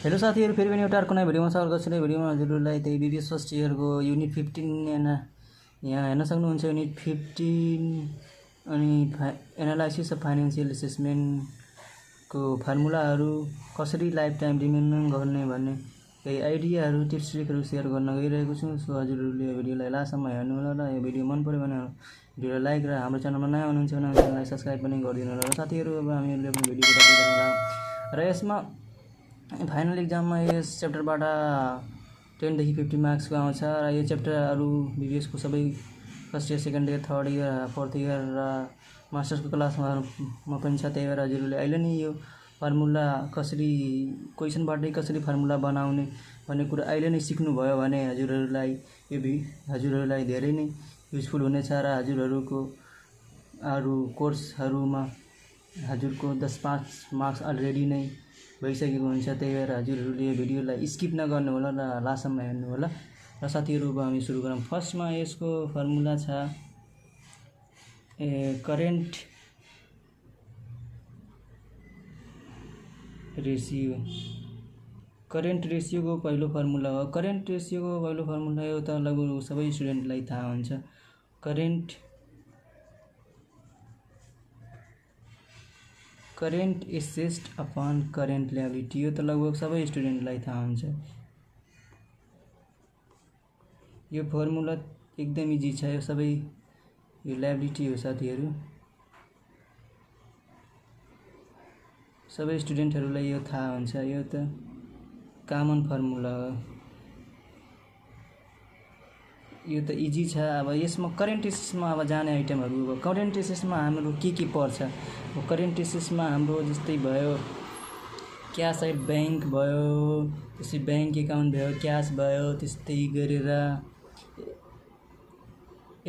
Hello साथीहरु, फेरि पनि एउटा अर्को नयाँ भिडियोमा स्वागत गर्छु। भिडियोमा हजुरहरूलाई त्यही बिबिएस फर्स्ट इयरको युनिट 15 यहाँ हेर्न सक्नुहुन्छ। युनिट 15 अनि एनालाइसिस अफ फाइनेन्शियल एसेसमेन्टको फर्मुलाहरू कसरी लाइफ टाइम रिमेम्बर गर्ने भन्ने केही आइडियाहरू टिप्स ट्रिकहरू सेयर गर्न गइरहेको छु। सो हजुरहरूले भिडियोलाई लास्टसम्म हेर्नु होला र यो भिडियो मन पर्यो भने भिडियोलाई लाइक र हाम्रो च्यानलमा नयाँ हुनुहुन्छ भने च्यानललाई सब्स्क्राइब पनि गरिदिनु होला। र साथीहरु, अब हामीहरूले आफ्नो भिडियोको टपिक जान्ला र यसमा फाइनल एक्जाममा यस च्याप्टरबाट 10 देखि 50 मार्क्सको आउँछ र यो च्याप्टरहरू बिबिएसको सबै first year, second year, third year, fourth year र मास्टर्सको क्लासमा पनि छ। त्यही भएर हजुरहरूले अहिले नै यो फर्मुला कसरी क्वेसनबाटै कसरी फर्मुला बनाउने भन्ने कुरा अहिले नै सिक्नुभयो भने हजुरहरूलाई धेरै नै युजफुल हुनेछ र हजुरहरूको अरू कोर्सहरूमा हजुरको 10-5 मार्क्स अलरेडी नै भइसकेको हुन्छ। त्यही भएर हजुरहरूले यो भिडियोलाई स्किप नगर्नु होला र लास्टसम्म हेर्नु होला। र साथीहरु, अब हामी सुरु गरौँ। फर्स्टमा यसको फर्मुला छ करेन्ट रेसियो। करेन्ट रेसियोको पहिलो फर्मुला हो। करेन्ट रेसियोको पहिलो फर्मुला यो त लगभग सबै स्टुडेन्टलाई थाहा हुन्छ। Current assets upon current liability, यो त लगभग सबै स्टुडेन्टलाई थाहा हुन्छ। यो फर्मुला एकदम इजी छ। यो सबै यो लायबिलिटी हो साथीहरु, सबै स्टुडेन्टहरूलाई यो थाहा हुन्छ। यो त कमन फर्मुला हो, यो त इजी छ। अब यसमा करेन्ट एसेसमा अब जाने आइटमहरू, अब करेन्ट एसेसमा हाम्रो के पर्छ। करेन्ट एसेसमा हाम्रो जस्तै भयो क्यास एट बैंक भयो, त्यसै बैंक एकाउन्ट भयो, क्यास भयो, त्यस्तै गरेर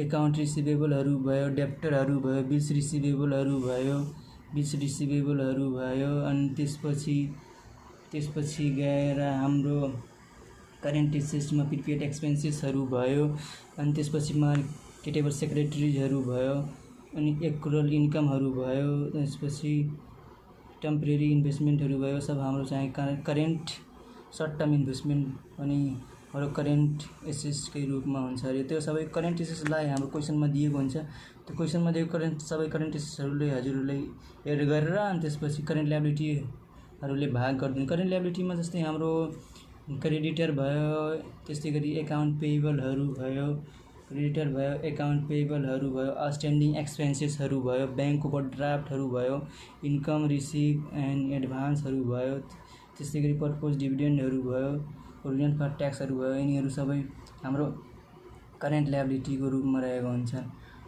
एकाउन्ट रिसिभेबलहरू भयो, डेप्टरहरू भयो, बिल्स रिसिभेबलहरू भयो, अनि त्यसपछि गएर हाम्रो करेन्ट एसेसमा प्रिपेड एक्सपेन्सेसहरू भयो, अनि त्यसपछि मार्केटेबल सेक्रेटरीजहरू भयो, अनि एक्रुअल इन्कमहरू भयो, त्यसपछि टेम्परेरी इन्भेस्टमेन्टहरू भयो। सब हाम्रो चाहिँ करेन्ट सर्ट टर्म इन्भेस्टमेन्ट अनि हाम्रो करेन्ट एसेसकै रूपमा हुन्छ। र त्यो सबै करेन्ट एसेसलाई हाम्रो क्वेसनमा दिएको हुन्छ। त्यो क्वेसनमा दिएको सबै करेन्ट एसेसहरूले हजुरहरूले एड गरेर अनि त्यसपछि करेन्ट लायबिलिटीहरूले भाग गरिदिनु। करेन्ट लायबिलिटीमा जस्तै हाम्रो क्रेडिटर भयो, त्यस्तै गरी एकाउन्ट पेएबलहरू भयो, आउटस्ट्यान्डिङ एक्सपेन्सेसहरू भयो, बैंक ओभरड्राफ्टहरू भयो, इन्कम रिसिभ एन्ड एडभान्सहरू भयो, त्यस्तै गरी पर्पोज डिभिडेन्डहरू भयो, प्रोभिजन फर ट्याक्सहरू भयो। यिनीहरू सबै हाम्रो करेन्ट लायबिलिटीको रूपमा रहेको हुन्छ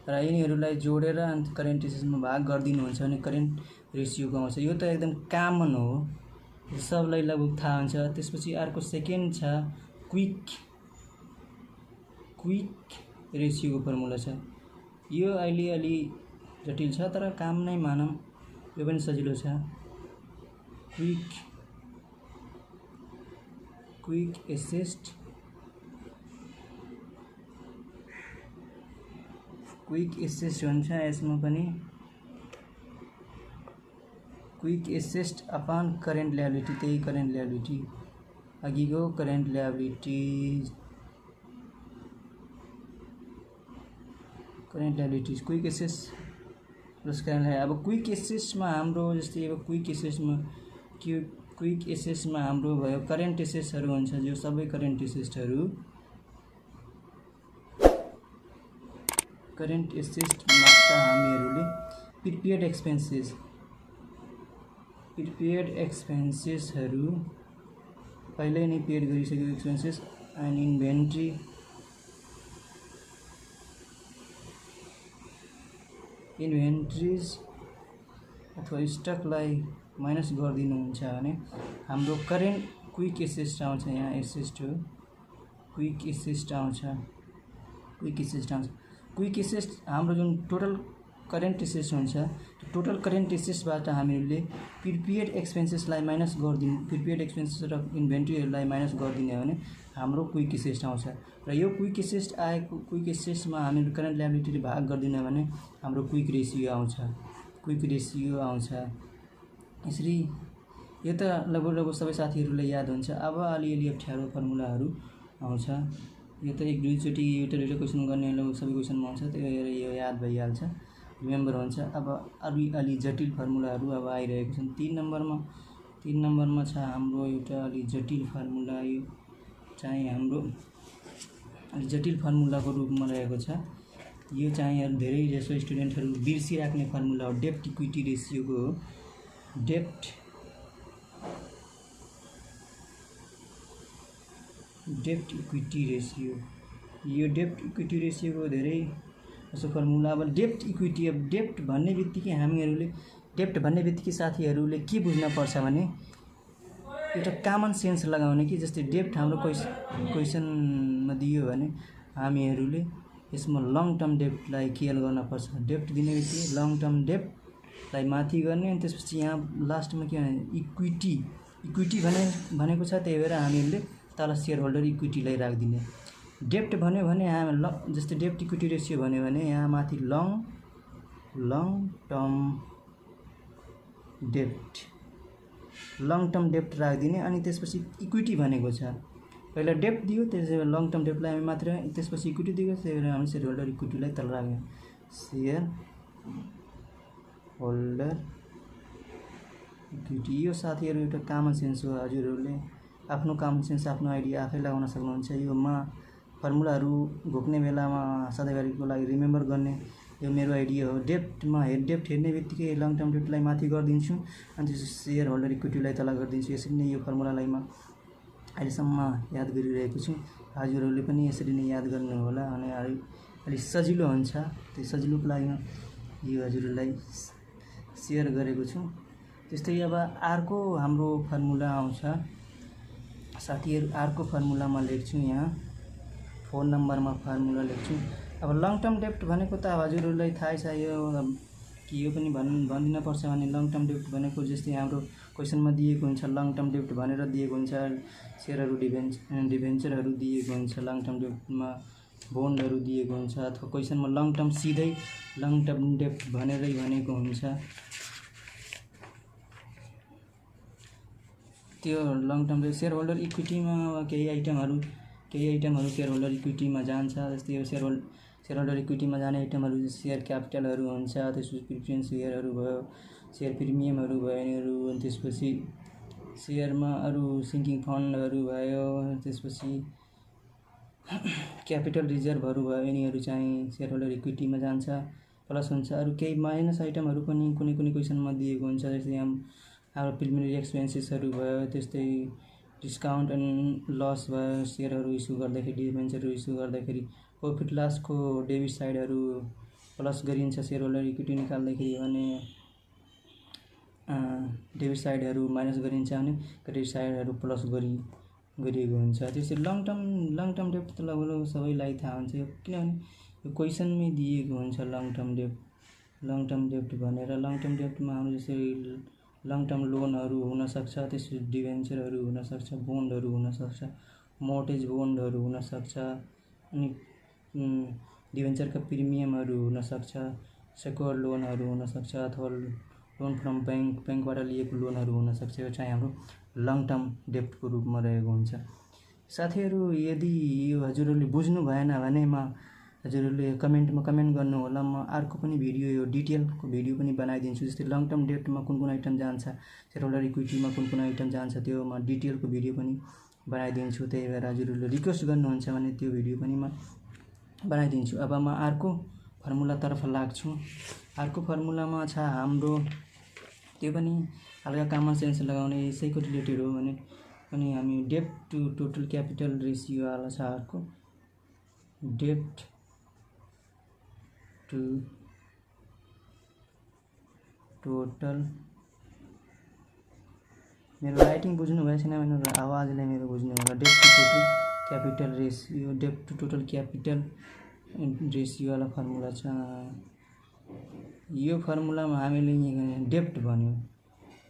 र यिनीहरूलाई जोडेर अनि करेन्ट एसेसमा भाग गरिदिनुहुन्छ भने करेन्ट रेसियोको आउँछ। यो त एकदम कमन हो, सबलाई लगभग थाहा हुन्छ। त्यसपछि अर्को सेकेन्ड छ क्विक रेसियोको फर्मुला छ। यो अहिले अलि जटिल छ तर काम नै मानौँ, यो पनि सजिलो छ। क्विक एसेस्ट हुन्छ। यसमा पनि quick asset upon current liability, त्यही करेन्ट लायबिलिटी अघिको current liabilities quick asset plus current. अब क्विक एसेसमा हाम्रो जस्तै अब क्विक एसेसमा हाम्रो भयो करेन्ट एसेसहरू हुन्छ। जो सबै करेन्ट एसेसमा हामीहरूले प्रिपेड एक्सपेन्सेसहरू पहिल्यै नै पेड गरिसकेको एक्सपेन्सेस एन्ड इन्भेन्ट्रिज अथवा स्टकलाई माइनस गरिदिनुहुन्छ भने हाम्रो करेन्ट क्विक एसेस्ट आउँछ। यहाँ एसेस्ट हो, क्विक एसेस्ट आउँछ। क्विक एसेस्ट हाम्रो जुन टोटल करेन्ट एसेस हुन्छ, त्यो टोटल करेन्ट एसेसबाट हामीहरूले प्रिपेड एक्सपेन्सेसलाई माइनस गरिदिनु, प्रिपेड एक्सपेन्सेस र इन्भेन्ट्रीहरूलाई माइनस गरिदिने हो भने हाम्रो क्विक एसेस्ट आउँछ। र यो क्विक एसेसमा हामीहरू करेन्ट लायबिलिटीले भाग गरिदिने भने हाम्रो क्विक रेसियो आउँछ। यसरी यो त लगभग सबै साथीहरूलाई याद हुन्छ। अब अलिअलि अप्ठ्यारो फर्मुलाहरू आउँछ। यो त एक दुईचोटि एउटा क्वेसन गर्नेलाई सबै क्वेसनमा आउँछ, त्यो यो याद भइहाल्छ, रिमेम्बर हुन्छ। अब अलि जटिल फर्मुलाहरू अब आइरहेको छन्। 3 नम्बरमा छ हाम्रो एउटा अलि जटिल फर्मुला। यो चाहिँ हाम्रो अलि जटिल फर्मुलाको रूपमा रहेको छ। यो चाहिँ धेरै जसो स्टुडेन्टहरू बिर्सिराख्ने फर्मुला हो, डेब्ट इक्विटी रेसियोको हो। डेब्ट इक्विटी रेसियो, यो डेब्ट इक्विटी रेसियोको धेरै जसो फर्मुला। अब डेब्ट इक्विटी, अब डेब्ट भन्ने बित्तिकै साथीहरूले के बुझ्नुपर्छ भने एउटा कमन सेन्स लगाउने कि जस्तै डेब्ट हाम्रो क्वेसनमा दियो भने हामीहरूले यसमा लङ टर्म डेब्टलाई केयर गर्नुपर्छ। डेब्ट दिने बित्तिकै लङ टर्म डेब्टलाई माथि गर्ने, अनि त्यसपछि यहाँ लास्टमा के भने इक्विटी भनेको छ, त्यही भएर हामीहरूले तल सेयर होल्डर इक्विटीलाई राखिदिने। डेब्ट भन्यो भने जस्तै डेब्ट इक्विटी रेसियो भन्यो भने यहाँ माथि लङ टर्म डेब्ट राखिदिने। अनि त्यसपछि इक्विटी भनेको छ, पहिला डेब्ट दियो, त्यसपछि लङ टर्म डेब्टलाई हामी मात्र, त्यसपछि इक्विटी दियो, त्यही भएर हामी सेयर होल्डर इक्विटीलाई तल राख्ने। सेयर होल्डर इक्विटी, यो साथीहरू एउटा कमन सेन्स हो। हजुरहरूले आफ्नो कमन सेन्स, आफ्नो आइडिया आफै लगाउन सक्नुहुन्छ। योमा फर्मुलाहरू घोक्ने बेलामा सधैँभरिको लागि रिमेम्बर गर्ने यो मेरो आइडिया हो। डेब्ट हेर्ने बित्तिकै लङ टर्म डेब्टलाई माथि गरिदिन्छु, अनि त्यसपछि सेयर होल्डर इक्विटीलाई तल गरिदिन्छु। यसरी नै यो फर्मुलालाई म अहिलेसम्म याद गरिरहेको छु। हजुरहरूले पनि यसरी नै याद गर्नु होला, अनि अलिक सजिलो हुन्छ। त्यो सजिलोको लागि यो हजुरहरूलाई सेयर गरेको छु। त्यस्तै अब अर्को हाम्रो फर्मुला आउँछ साथीहरू। अर्को फर्मुलामा लेख्छु, यहाँ 4 नम्बरमा फर्मुला लेख्छु। अब लङ टर्म डेब्ट भनेको त हजुरहरूलाई थाहै छ, यो पनि भनिदिन पर्छ भने लङ टर्म डेब्ट भनेको जस्तै हाम्रो क्वेसनमा दिएको हुन्छ, लङ टर्म डेब्ट भनेर दिएको हुन्छ, सेयरहरू डिभेन्चरहरू दिएको हुन्छ, लङ टर्म डेब्टमा बोन्डहरू दिएको हुन्छ, अथवा क्वेसनमा सिधै लङ टर्म डेब्ट भनेरै भनेको हुन्छ। त्यो लङ टर्म सेयर होल्डर इक्विटीमा केही आइटमहरू सेयर होल्डर इक्विटीमा जान्छ। जस्तै यो सेयर होल्डर इक्विटीमा जाने आइटमहरू सेयर क्यापिटलहरू हुन्छ, त्यसपछि प्रिफरेन्स सेयरहरू भयो, सेयर प्रिमियमहरू भयो यिनीहरू, अनि त्यसपछि सेयरमा अरू सिङ्किङ फन्डहरू भयो, त्यसपछि क्यापिटल रिजर्भहरू भयो, यिनीहरू चाहिँ सेयर होल्डर इक्विटीमा जान्छ, प्लस हुन्छ। अरू केही माइनस आइटमहरू पनि कुनै क्वेसनमा दिएको हुन्छ, जस्तै हाम्रो प्रिलिमिनरी एक्सपेन्सेसहरू भयो, त्यस्तै डिस्काउन्ट एन्ड लस भयो, सेयरहरू इस्यु गर्दाखेरि, डिभेन्चरहरू इस्यु गर्दाखेरि प्रफिट लसको डेबिट साइडहरू प्लस गरिन्छ, सेयर होल्डर इक्विटी निकाल्दाखेरि भने डेबिट साइडहरू माइनस गरिन्छ भने क्रेडिट साइडहरू प्लस गरिएको हुन्छ। त्यसै लङ टर्म डेब्ट त लगभग सबैलाई थाहा हुन्छ, किनभने यो क्वेसनमै दिएको हुन्छ लङ टर्म डेब्ट भनेर। लङ टर्म डेब्टमा हाम्रो जस्तै लङ टर्म लोनहरू हुनसक्छ, त्यसपछि डिभेन्चरहरू हुनसक्छ, बोन्डहरू हुनसक्छ, मोर्टेज बोन्डहरू हुनसक्छ, अनि डिभेन्चरका प्रिमियमहरू हुनसक्छ, सेक्योर्ड लोनहरू हुनसक्छ, अथवा लोन फ्रम ब्याङ्कबाट लिएको लोनहरू हुनसक्छ। यो चाहिँ हाम्रो लङ टर्म डेब्टको रूपमा रहेको हुन्छ। साथीहरू यदि यो हजुरहरूले बुझ्नु भएन भने हजुरहरूले कमेन्ट गर्नु होला। म अर्को पनि भिडियो, यो डिटेलको भिडियो पनि बनाइदिन्छु। जस्तै लङ टर्म डेब्टमा कुन आइटम जान्छ, सेयर होल्डर इक्विटीमा कुन आइटम जान्छ, त्यो म डिटेलको भिडियो पनि बनाइदिन्छु। त्यही भएर हजुरहरूले रिक्वेस्ट गर्नुहुन्छ भने त्यो भिडियो पनि म बनाइदिन्छु। अब म अर्को फर्मुलातर्फ लाग्छु। अर्को फर्मुलामा छ हाम्रो, त्यो पनि हल्का कमन सेन्स लगाउने यसैको रिलेटेड हो भने पनि हामी डेब्ट टु टोटल क्यापिटल रेसियो वाला छ। अर्को डेब्ट टु टोटल, मेरो राइटिङ बुझ्नु भएछ छैन भने आवाजले मेरो बुझ्नु होला। डेब्ट टु टोटल क्यापिटल रेसियो, डेब्ट टु टोटल क्यापिटल रेसियो वाला फर्मुला छ। यो फर्मुलामा हामीले डेब्ट भन्यो,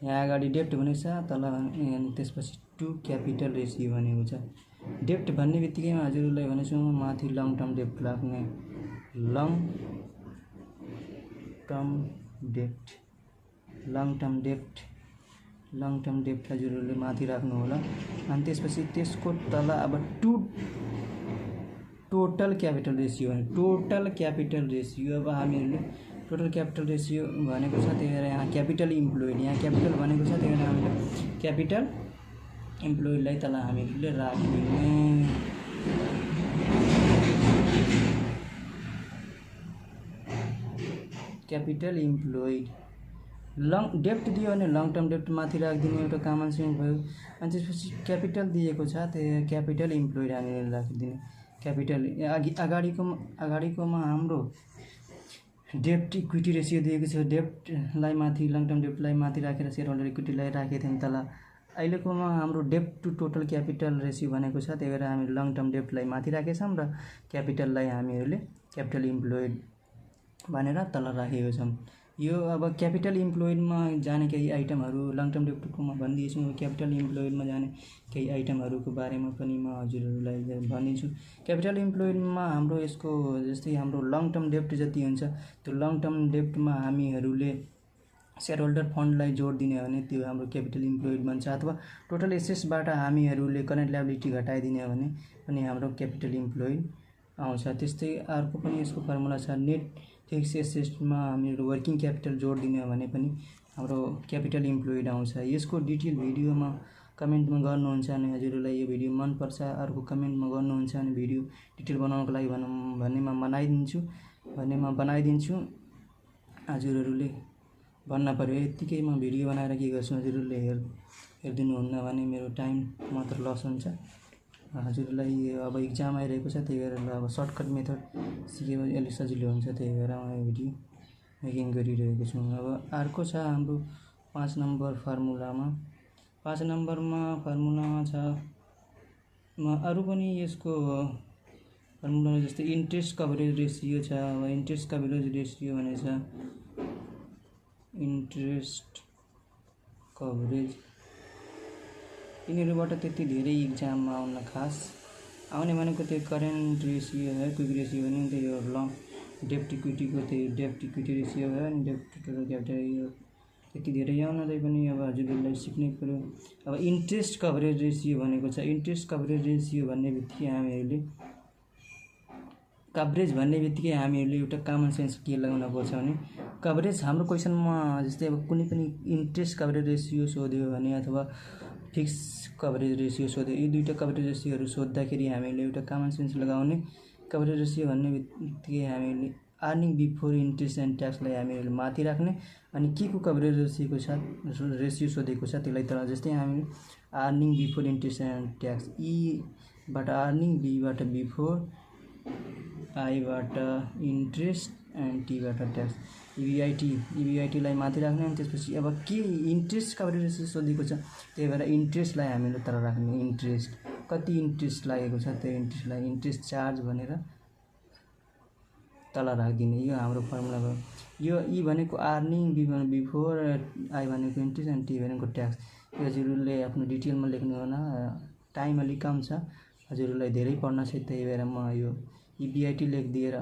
यहाँ अगाडि डेब्ट भनेको छ, तल त्यसपछि टु क्यापिटल रेसियो भनेको छ। डेब्ट भन्ने बित्तिकैमा हजुरहरूलाई भनेछु माथि लङ टर्म डेब्ट राख्ने, लङ टर्म डेब्ट लङ टर्म डेप्टलाई हजुरहरूले माथि राख्नु होला। अनि त्यसपछि त्यसको तल अब टोटल क्यापिटल रेसियो अब हामीहरूले टोटल क्यापिटल रेसियो भनेको छ, त्यही भएर यहाँ क्यापिटल इम्प्लोइड, यहाँ क्यापिटल भनेको छ, त्यही भएर हामीले क्यापिटल इम्प्लोइडलाई तल हामीहरूले राखिदिने। क्यापिटल इम्प्लोइड लङ डेप्ट दियो भने लङ टर्म डेप्ट माथि राखिदिने एउटा कमन सेन्स भयो। अनि त्यसपछि क्यापिटल दिएको छ, त्यही क्यापिटल इम्प्लोइड हामीले राखिदिने। क्यापिटल अगाडिकोमा हाम्रो डेप्ट इक्विटी रेसियो दिएको छ, डेप्टलाई माथि लङ टर्म डेप्टलाई माथि राखेर सेयर होल्डर इक्विटीलाई राखेको थियौँ तल। अहिलेकोमा हाम्रो डेप्ट टु टोटल क्यापिटल रेसियो भनेको छ, त्यही भएर हामी लङ टर्म डेप्टलाई माथि राखेछौँ र क्यापिटललाई हामीहरूले क्यापिटल इम्प्लोइड भनेर तल राखेको छौँ। यो अब क्यापिटल इम्प्लोइडमा जाने केही आइटमहरू लङ टर्म डेप्टकोमा भनिदिएछु, क्यापिटल इम्प्लोइडमा जाने केही आइटमहरूको बारेमा पनि म हजुरहरूलाई भनिदिन्छु। क्यापिटल इम्प्लोइडमा हाम्रो यसको जस्तै हाम्रो लङ टर्म डेप्ट जति हुन्छ त्यो लङ टर्म डेप्टमा हामीहरूले सेयर होल्डर फन्डलाई जोड दिने हो भने त्यो हाम्रो क्यापिटल इम्प्लोइड बन्छ, अथवा टोटल एसेट्सबाट हामीहरूले करेन्ट लायबिलिटी घटाइदिने हो भने पनि हाम्रो क्यापिटल इम्प्लोइड आउँछ। त्यस्तै अर्को पनि यसको फर्मुला छ, नेट फिक्स एसेट्समा हामीहरू वर्किङ क्यापिटल जोड दिने हो भने पनि हाम्रो क्यापिटल इम्प्लोइड आउँछ। यसको डिटेल भिडियोमा कमेन्टमा गर्नुहुन्छ भने हजुरहरूलाई यो भिडियो मनपर्छ, अर्को कमेन्टमा गर्नुहुन्छ भने भिडियो डिटेल बनाउनको लागि भन्नेमा बनाइदिन्छु। हजुरहरूले भन्न पऱ्यो यत्तिकैमा भिडियो बनाएर के गर्छु, हजुरहरूले हेरिदिनुहुन्न भने मेरो टाइम मात्र लस हुन्छ। हजुरलाई अब इक्जाम आइरहेको छ, त्यही भएर अब सर्टकट मेथड सिकेपछि अलिक सजिलो हुन्छ, त्यही भएर म यो भिडियो मेकिङ गरिरहेको छु। अब अर्को छ हाम्रो 5 नम्बर फर्मुलामा छ अरू पनि यसको फर्मुला जस्तै इन्ट्रेस्ट कभरेज रेसियो छ। अब इन्ट्रेस्ट कभरेज रेसियो भने छ इन्ट्रेस्ट कभरेज, यिनीहरूबाट त्यति धेरै इक्जाममा आउन खास आउने भनेको त्यो करेन्ट रेसियो है, क्विक रेसियो भने त्यो लङ डेप्ट इक्विटीको त्यो डेप्ट इक्विटी रेसियो है, अनि डेप्ट टोटल क्यापिटल यो त्यति धेरै आउनलाई पनि अब हजुरहरूलाई सिक्नै पऱ्यो। अब इन्ट्रेस्ट कभरेज रेसियो भनेको छ, इन्ट्रेस्ट कभरेज रेसियो भन्ने बित्तिकै हामीहरूले एउटा कमन सेन्स के लगाउन पर्छ भने कभरेज हाम्रो क्वेसनमा जस्तै अब कुनै पनि इन्ट्रेस्ट कभरेज रेसियो सोध्यो भने अथवा फिक्स कभरेज रेसियो सोध्यो, यी दुईवटा कभरेज रेसियोहरू सोद्धाखेरि हामीले एउटा कमन सेन्स लगाउने। कभरेज रेसियो भन्ने बित्तिकै हामीले अर्निङ बिफोर इन्ट्रेस्ट एन्ड ट्याक्सलाई हामीहरूले माथि राख्ने, अनि के को कभरेज रेसियो सोधेको छ त्यसलाई तल। जस्तै हामी earning before interest and tax, ईबाट अर्निङ, बीबाट बिफोर, आईबाट इन्ट्रेस्ट एन्ड टीबाट ट्याक्स, इबिआइटीलाई माथि राख्ने। अनि त्यसपछि अब के इन्ट्रेस्ट कभरेज रेसियो सोधेको छ, त्यही भएर इन्ट्रेस्टलाई हामीले तल राख्ने। इन्ट्रेस्ट कति इन्ट्रेस्ट लागेको छ त्यो इन्ट्रेस्टलाई इन्ट्रेस्ट चार्ज भनेर तल राखिदिने। यो हाम्रो फर्मुला भयो। यो ई भनेको अर्निङ, बी भनेको बिफोर, आई भनेको इन्ट्रेस्ट एन्ड टी भनेको ट्याक्स। यो हजुरहरूले आफ्नो डिटेलमा लेख्नु होला, टाइम अलिक कम छ, हजुरहरूलाई धेरै पढ्न छ, त्यही भएर म यो इबिआइटी लेखिदिएर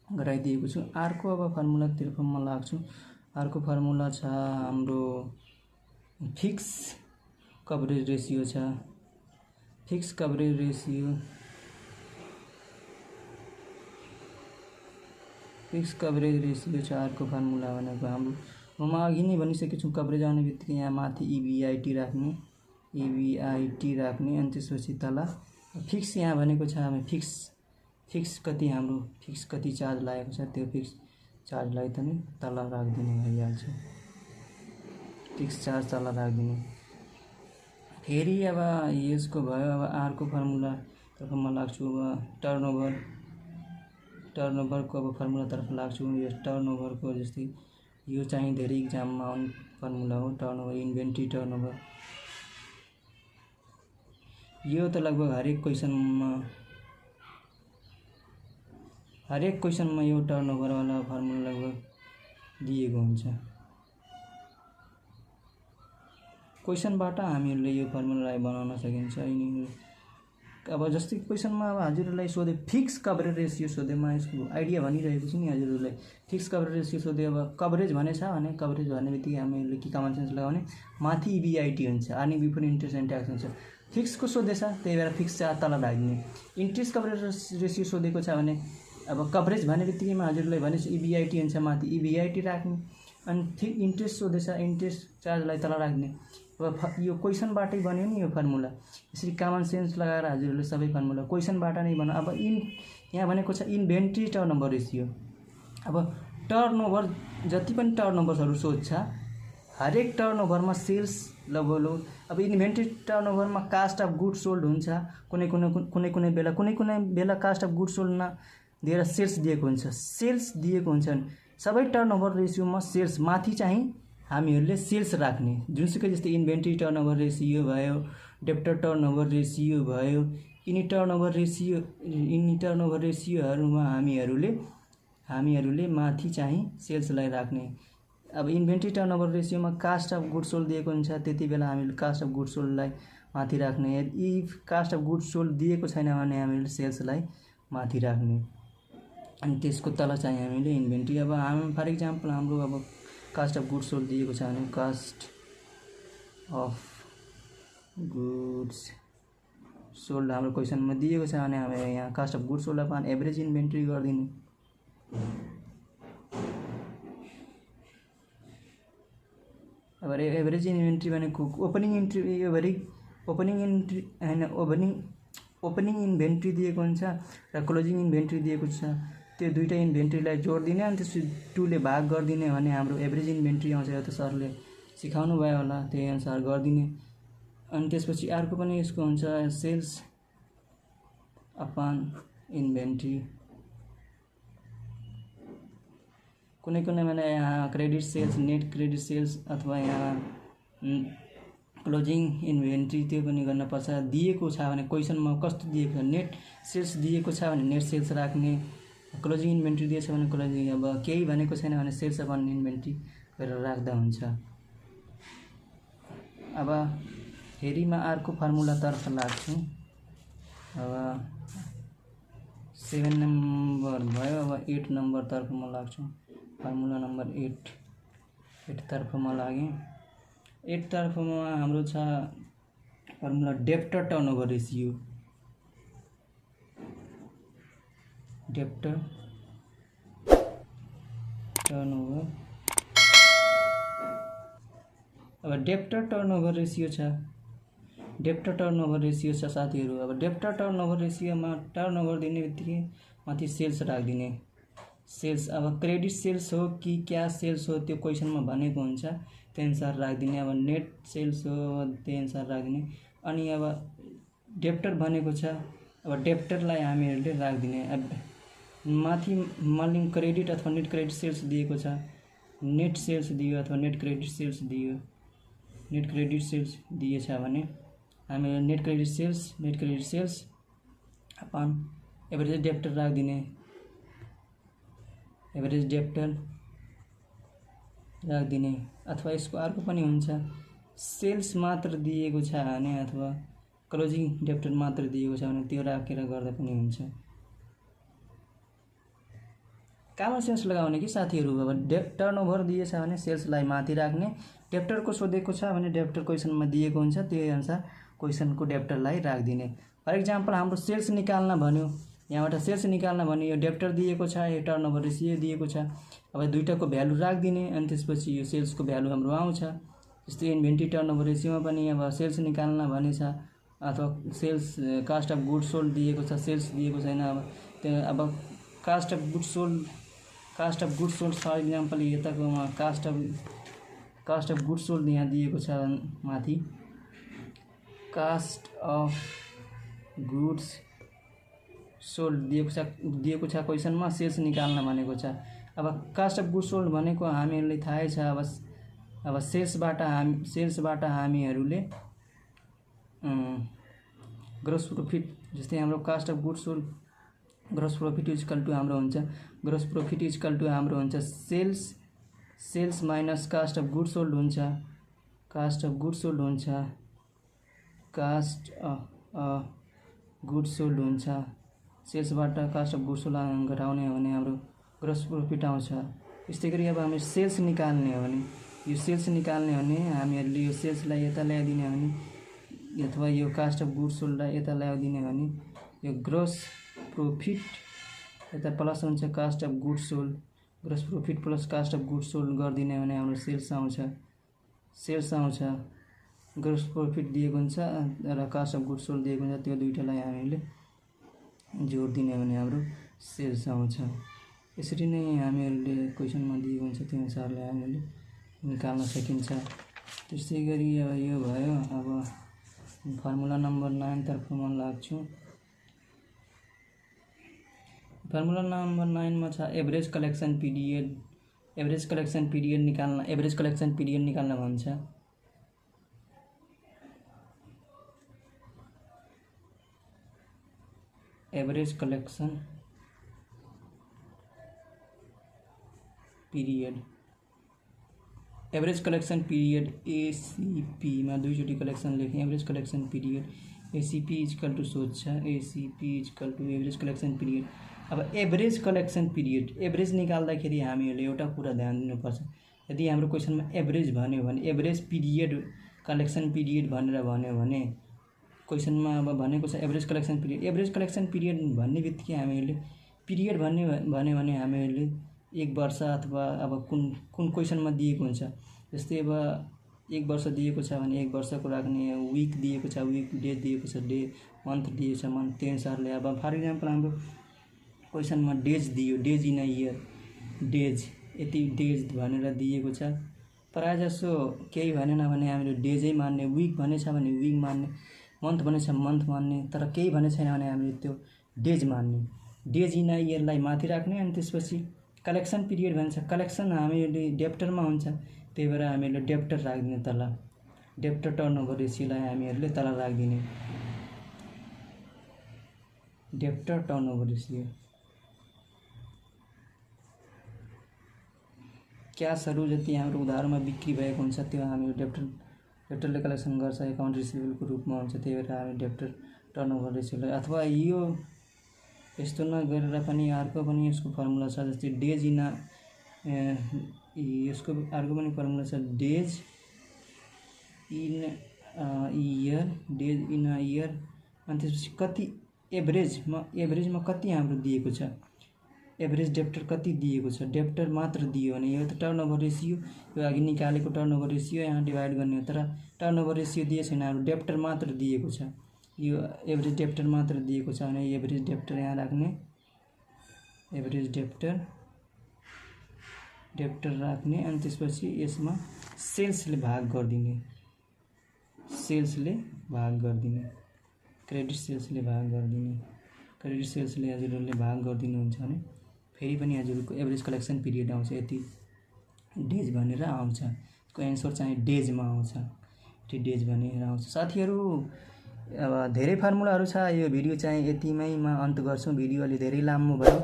गराइदिएको छु। अर्को अब फर्मुलातिर म लाग्छु। अर्को फर्मुला छ हाम्रो फिक्स कभरेज रेसियो छ। फिक्स कभरेज रेसियो छ अर्को फर्मुला भनेको हाम्रो, म अघि नै भनिसकेको छु, कभरेज आउने बित्तिकै यहाँ माथि इबिआइटी राख्ने, अनि त्यसपछि तल फिक्स यहाँ भनेको छ हामी फिक्स कति हाम्रो फिक्स कति चार्ज लागेको छ त्यो फिक्स चार्जलाई त नि तल राखिदिने भइहाल्छ। फिक्स चार्ज तल राखिदिने। फेरि अब यसको भयो। अब अर्को फर्मुलातर्फ म लाग्छु। अब टर्नओभरको अब फर्मुलातर्फ लाग्छु। यो टर्नओभरको जस्तै यो चाहिँ धेरै इक्जाममा आउने फर्मुला हो। टर्नओभर, इन्भेन्ट्री टर्नओभर, यो त लगभग हरेक क्वेसनमा यो टर्नओभरवाला फर्मुला लगभग दिएको हुन्छ। क्वेसनबाट हामीहरूले यो फर्मुलालाई बनाउन सकिन्छ। अब जस्तै क्वेसनमा अब हजुरहरूलाई सोधे फिक्स कभरेज रेसियो सोधे, म यसको आइडिया भनिरहेको छु नि हजुरहरूलाई। फिक्स कभरेज रेसियो सोधे, अब कभरेज भनेछ भने कभरेज भन्ने बित्तिकै हामीले के कमन सेन्स लगाउने, माथि इबिआइटी हुन्छ, earning before interest and tax हुन्छ। फिक्सको सोधेछ त्यही भएर फिक्स चाहिँ तल राखिदिने। इन्ट्रेस्ट कभरेज रेसियो सोधेको छ भने अब कभरेज भन्ने बित्तिकैमा हजुरलाई भनेपछि इबिआइटी हुन्छ, माथि इबिआइटी राख्ने। अनि इन्ट्रेस्ट सोधेछ, इन्ट्रेस्ट चार्जलाई तल राख्ने। अब यो क्वेसनबाटै बन्यो नि यो फर्मुला, यसरी कमन सेन्स लगाएर हजुरहरूले सबै फर्मुला क्वेसनबाट नै बनाऊ। अब यहाँ भनेको छ इन्भेन्ट्री टर्नओभर रेसियो। अब टर्नओभर जति पनि टर्नओभर्सहरू सोध्छ, हरेक टर्नओभरमा सेल्स लो अब इन्भेन्ट्री टर्नओभरमा कास्ट अफ गुड्स सोल्ड हुन्छ, कुनै बेला कास्ट अफ गुड्स सोल्डमा दिएर सेल्स दिएको हुन्छ। सेल्स दिएको हुन्छ भने सबै टर्नओभर रेसियोमा सेल्स माथि चाहिँ हामीहरूले सेल्स राख्ने। जुनसुकै जस्तै इन्भेन्ट्री टर्नओभर रेसियो भयो, डेप्टर टर्नओभर रेसियो भयो, यिनी टर्नओभर रेसियोहरूमा हामीहरूले माथि चाहिँ सेल्सलाई राख्ने। अब इन्भेन्ट्री टर्नओभर रेसियोमा कास्ट अफ गुड्स सोल्ड दिएको हुन्छ, त्यति बेला हामीले कास्ट अफ गुड्स सोल्डलाई माथि राख्ने। यदि कास्ट अफ गुड्स सोल्ड दिएको छैन भने हामीले सेल्सलाई माथि राख्ने। अनि त्यसको तल चाहिँ हामीले इन्भेन्ट्री। अब फर इक्जाम्पल हाम्रो अब कास्ट अफ गुड्स सोल्ड दिएको छ भने कास्ट अफ गुड्स सोल्ड हाम्रो क्वेसनमा दिएको छ भने अब यहाँ cost of goods sold upon average inventory गरिदिने। अब एभरेज इन्भेन्ट्री भनेको ओपनिङ इन्भेन्ट्री दिएको हुन्छ र क्लोजिङ इन्भेन्ट्री दिएको छ। त्यो दुईटा इन्भेन्ट्रीलाई जोडिदिने अनि त्यसपछि 2 ले भाग गरिदिने भने हाम्रो एभरेज इन्भेन्ट्री आउँछ। यो त सरले सिकाउनु भयो होला, त्यही अनुसार गरिदिने। अनि त्यसपछि अर्को पनि यसको हुन्छ सेल्स अपन इन्भेन्ट्री। कुनै भने यहाँ credit sales, net credit sales अथवा यहाँ क्लोजिङ इन्भेन्ट्री त्यो पनि गर्न पर्छ। दिएको छ भने क्वेसनमा कस्तो दिएको छ, नेट सेल्स दिएको छ भने नेट सेल्स राख्ने, क्लोजिङ इन्भेन्ट्री दिएछ भने क्लोजिङ। अब केही भनेको छैन भने सेल्स अपन इन्भेन्ट्री गरेर राख्दा हुन्छ। अब फेरि म अर्को फर्मुलातर्फ लाग्छु। अब 7 नम्बर भयो, अब 8 नम्बरतर्फ म लाग्छु। फर्मुला नम्बर 8 तर्फ म लागेँ। 8 तर्फमा हाम्रो छ formula debtor turnover ratio. Debtor turnover, अब डेप्टर टर्नओभर रेसियो छ, डेप्टर टर्नओभर रेसियो छ साथीहरू। अब डेप्टर टर्नओभर रेसियोमा टर्नओभर दिने बित्तिकै माथि सेल्स राखिदिने। सेल्स अब क्रेडिट सेल्स हो कि क्यास सेल्स हो त्यो क्वेसनमा भनेको हुन्छ, त्यही अनुसार राखिदिने। अब नेट सेल्स हो त्यही अनुसार राखिदिने। अनि अब डेप्टर भनेको छ, अब डेप्टरलाई हामीहरूले राखिदिने। अब माथि मलिङ क्रेडिट अथवा नेट क्रेडिट सेल्स दिएको छ, नेट सेल्स दियो अथवा नेट क्रेडिट सेल्स दियो, नेट क्रेडिट सेल्स दिएछ भने हामी net credit sales upon average debtor राखिदिने। एभरेज डेप्टर राखिदिने। अथवा यसको अर्को पनि हुन्छ, सेल्स मात्र दिएको छ भने अथवा क्लोजिङ डेप्टर मात्र दिएको छ भने त्यो राखेर गर्दा पनि हुन्छ। कमन सेन्स लगाउने कि साथीहरू। अब टर्नओभर दिएछ भने सेल्सलाई माथि राख्ने। डेप्टरको सोधेको छ भने डेप्टर क्वेसनमा दिएको हुन्छ, त्यही अनुसार क्वेसनको डेप्टरलाई राखिदिने। फर इक्जाम्पल हाम्रो सेल्स निकाल्न भन्यो, यहाँबाट सेल्स निकाल्न भन्यो, यो डेप्टर दिएको छ, यो टर्नओभर रेसियो दिएको छ। अब दुईटाको भ्यालु राखिदिने अनि त्यसपछि यो सेल्सको भ्यालु हाम्रो आउँछ। जस्तै इन्भेन्ट्री टर्नओभर रेसियोमा पनि अब सेल्स निकाल्न भनेछ अथवा sales cost of goods sold दिएको छ, सेल्स दिएको छैन। अब cost of goods sold for example यताकोमा कास्ट अफ गुड्स सोल्ड यहाँ दिएको छ माथि, कास्ट अफ गुड्स सोल्ड दिएको छ क्वेसनमा, सेल्स निकाल्न भनेको छ। अब कास्ट अफ गुड्स सोल्ड भनेको हामीहरूलाई थाहै छ। अब सेल्सबाट हामीहरूले ग्रोस प्रॉफिट, जस्तै हाम्रो cost of goods sold gross profit equal to हाम्रो हुन्छ, sales minus cost of goods sold हुन्छ, कास्ट अफ गुड्स सोल्ड हुन्छ। सेल्सबाट कास्ट अफ गुड्स सोल्ड घटाउने हो भने हाम्रो ग्रोस प्रॉफिट आउँछ। त्यस्तै गरी अब हामी सेल्स निकाल्ने हो भने यो सेल्स निकाल्ने हो भने हामीहरूले यो सेल्सलाई यता ल्याइदिने हो भने अथवा यो कास्ट अफ गुड्स सोल्डलाई यता ल्याइदिने हो भने यो ग्रोस प्रॉफिट यता प्लस हुन्छ cost of goods sold, gross profit plus cost of goods sold गरिदिने हो भने हाम्रो सेल्स आउँछ। ग्रोस प्रॉफिट दिएको हुन्छ र कास्ट अफ गुड्स सोल्ड दिएको हुन्छ, त्यो दुईटालाई हामीले जोड दिने भने हाम्रो सेल्स आउँछ। यसरी नै हामीहरूले क्वेसनमा दिएको हुन्छ त्यो अनुसारले हामीले निकाल्न सकिन्छ। त्यस्तै गरी यो भयो। अब फर्मुला नम्बर 9 तर्फ म लाग्छु। फर्मुला नम्बर 9 मा छ average collection period. Average collection period निकाल्न भन्छ। एभरेज कलेक्सन पिरियड एसीपी मा दुईचोटि कलेक्सन लेखेँ। Average collection period A C P equal to सोच A C P equal to average collection period. अब एभरेज कलेक्सन पिरियड एभरेज निकाल्दाखेरि हामीहरूले एउटा कुरा ध्यान दिनुपर्छ। यदि हाम्रो क्वेसनमा एभरेज भन्यो भने एभरेज पिरियड कलेक्सन पिरियड भनेर भन्यो भने क्वेसनमा अब भनेको छ average collection period. Average collection period भन्ने बित्तिकै हामीहरूले पिरियड भन्यो भने हामीहरूले 1 वर्ष अथवा अब कुन क्वेसनमा दिएको हुन्छ। जस्तै अब 1 वर्ष दिएको छ भने 1 वर्षको राख्ने, विक दिएको छ विक, डे दिएको छ डे, मन्थ दिएको छ मन्थ, त्यो अनुसारले। अब फर इक्जाम्पल हाम्रो क्वेसनमा डेज दियो, days in a year, days यति डेज भनेर दिएको छ। प्रायः जसो केही भनेन भने हामीले डेजै मान्ने, विक भनेछ भने विक मान्ने, मन्थ भनेछ मन्थ मान्ने। तर केही भने छैन भने हामीले त्यो डेज मान्ने। डेज इन अ इयरलाई माथि राख्ने अनि त्यसपछि कलेक्सन पिरियड भन्छ। कलेक्सन हामीहरूले डेप्टरमा हुन्छ, त्यही भएर हामीहरूले डेप्टर राखिदिने तल। डेप्टर टर्नओभर रेसियोलाई हामीहरूले तल राखिदिने। डेप्टर टर्नओभर रेसियो क्यासहरू जति हाम्रो उधारमा बिक्री भएको हुन्छ त्यो हामी डेप्टरले कलेक्सन गर्छ, एकाउन्ट रिसिभेबलको रूपमा हुन्छ। त्यही भएर हामी डेप्टर टर्नओभर रेसियोलाई अथवा यो यस्तो नगरेर पनि अर्को पनि यसको फर्मुला छ। जस्तै डेज इन यसको अर्को पनि फर्मुला छ डेज इन इयर अनि त्यसपछि कति एभरेजमा कति हाम्रो दिएको छ, एभरेज डेप्टर कति दिएको छ। डेप्टर मात्र दियो भने यो त टर्नओभर रेसियो, यो अघि निकालेको टर्नओभर रेसियो यहाँ डिभाइड गर्ने हो। तर टर्नओभर रेसियो दिएको छैन, हाम्रो डेप्टर मात्र दिएको छ। यो एभरेज डेप्टर मात्र दिएको छ भने एभरेज डेप्टर यहाँ राख्ने, एभरेज डेप्टर राख्ने अनि त्यसपछि यसमा सेल्सले भाग गरिदिने, क्रेडिट सेल्सले भाग गरिदिने। क्रेडिट सेल्सले हजुरहरूले भाग गरिदिनुहुन्छ भने फेरि पनि हजुरको एभरेज कलेक्सन पिरियड आउँछ। यति डेज भनेर आउँछ, यसको एन्सर चाहिँ डेजमा आउँछ। त्यो डेज भनेर आउँछ। साथीहरू अब धेरै फर्मुलाहरू छ। यो भिडियो चाहिँ यतिमै म अन्त गर्छु। भिडियो अलि धेरै लामो भयो,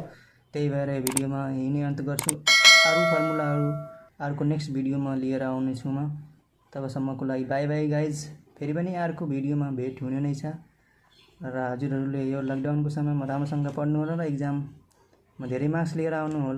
त्यही भएर यो भिडियोमा यही नै अन्त गर्छु। अरू फर्मुलाहरू अर्को नेक्स्ट भिडियोमा लिएर आउनेछु म। तबसम्मको लागि बाई बाई गाइज। फेरि पनि अर्को भिडियोमा भेट हुने नै छ। र हजुरहरूले यो लकडाउनको समयमा राम्रोसँग पढ्नु होला र एक्जाममा धेरै मार्क्स लिएर आउनु होला।